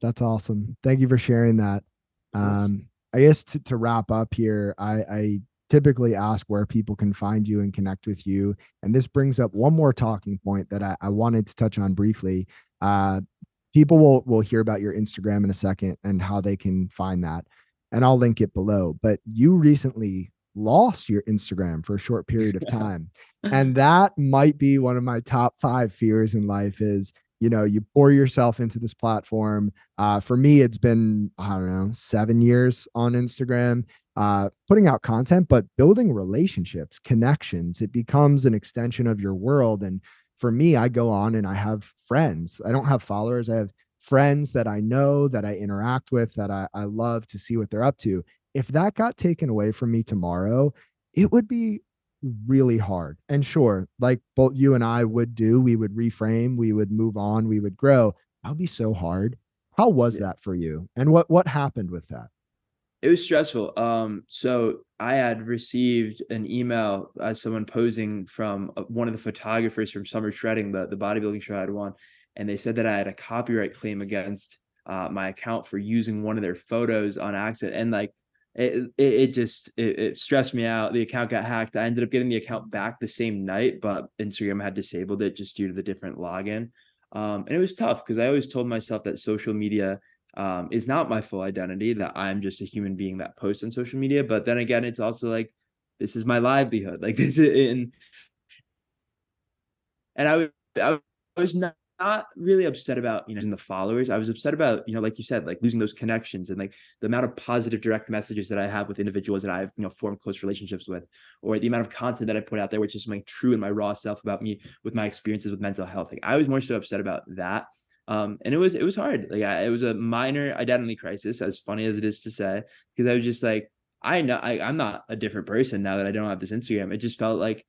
That's awesome. Thank you for sharing that. Of course. I guess to wrap up here, I typically ask where people can find you and connect with you. And this brings up one more talking point that I wanted to touch on briefly. Uh, People will hear about your Instagram in a second and how they can find that. And I'll link it below. But you recently lost your Instagram for a short period of time. And that might be one of my top 5 fears in life is, you pour yourself into this platform. For me, it's been, I don't know, 7 years on Instagram, putting out content, but building relationships, connections. It becomes an extension of your world. And for me, I go on and I have friends. I don't have followers. I have friends that I know, that I interact with, that I love to see what they're up to. If that got taken away from me tomorrow, it would be really hard. And sure, like both you and I would do, we would reframe, we would move on, we would grow. That would be so hard. How was Yeah. that for you? And what happened with that? It was stressful. So I had received an email as someone posing from one of the photographers from Summer Shredding, the bodybuilding show I had won, and they said that I had a copyright claim against my account for using one of their photos on accident, and like it stressed me out. The account got hacked. I ended up getting the account back the same night, but Instagram had disabled it just due to the different login. And it was tough because I always told myself that social media is not my full identity, that I'm just a human being that posts on social media. But then again, it's also like, this is my livelihood. Like this is, and I was not really upset about, in the followers. I was upset about, like you said, like losing those connections and like the amount of positive direct messages that I have with individuals that I've, formed close relationships with, or the amount of content that I put out there, which is something true in my raw self about me with my experiences with mental health. Like I was more so upset about that. And it was hard. Like it was a minor identity crisis, as funny as it is to say, because I was just like, I know I'm not a different person now that I don't have this Instagram. It just felt like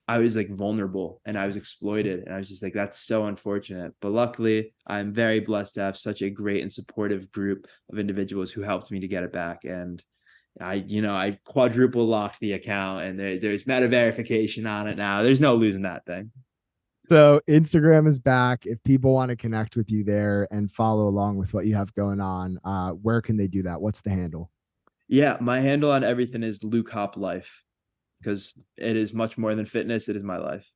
I was like vulnerable and I was exploited. And I was just like, that's so unfortunate. But luckily, I'm very blessed to have such a great and supportive group of individuals who helped me to get it back. And I quadruple locked the account, and there's meta verification on it now. There's no losing that thing. So Instagram is back. If people want to connect with you there and follow along with what you have going on, where can they do that? What's the handle? Yeah, my handle on everything is Luke Hop Life, because it is much more than fitness. It is my life.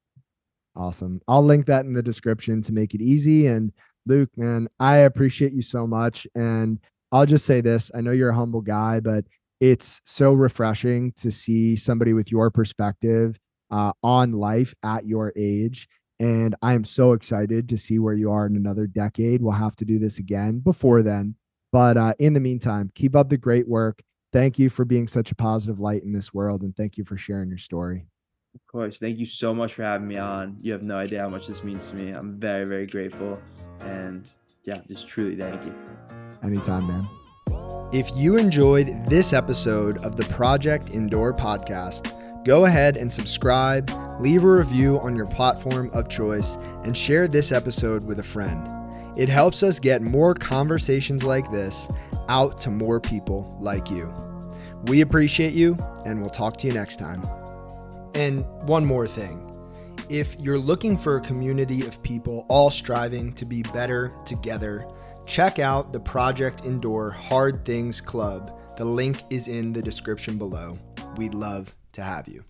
Awesome. I'll link that in the description to make it easy. And Luke, man, I appreciate you so much. And I'll just say this, I know you're a humble guy, but it's so refreshing to see somebody with your perspective on life at your age. And I am so excited to see where you are in another decade. We'll have to do this again before then. But in the meantime, keep up the great work. Thank you for being such a positive light in this world. And thank you for sharing your story. Of course. Thank you so much for having me on. You have no idea how much this means to me. I'm very, very grateful. And yeah, just truly thank you. Anytime, man. If you enjoyed this episode of the Project Indoor podcast, go ahead and subscribe, leave a review on your platform of choice, and share this episode with a friend. It helps us get more conversations like this out to more people like you. We appreciate you, and we'll talk to you next time. And one more thing. If you're looking for a community of people all striving to be better together, check out the Project Indoor Hard Things Club. The link is in the description below. We'd love to have you.